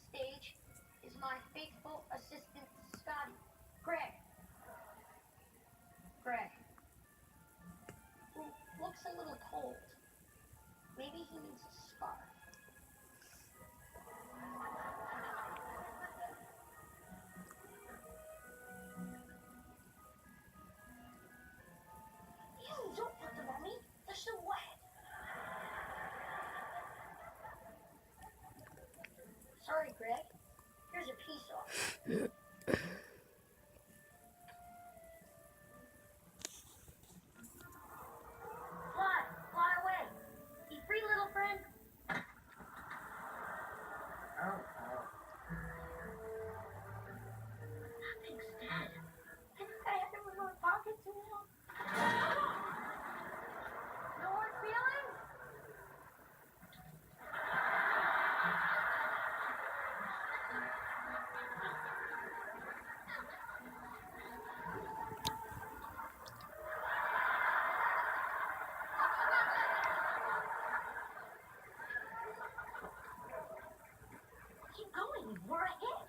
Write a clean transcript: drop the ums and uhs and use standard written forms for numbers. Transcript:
stage is my faithful assistant, Scotty. Greg. Greg. Who looks a little cold. Maybe he needs a scarf. Ew, don't put them on me. They're so wet. Sorry, Greg. Here's a piece off. Fly away. Be free, little friend. Oh. That thing's dead. I think I had him in my pocket too long. No more feelings? Keep going. We're ahead.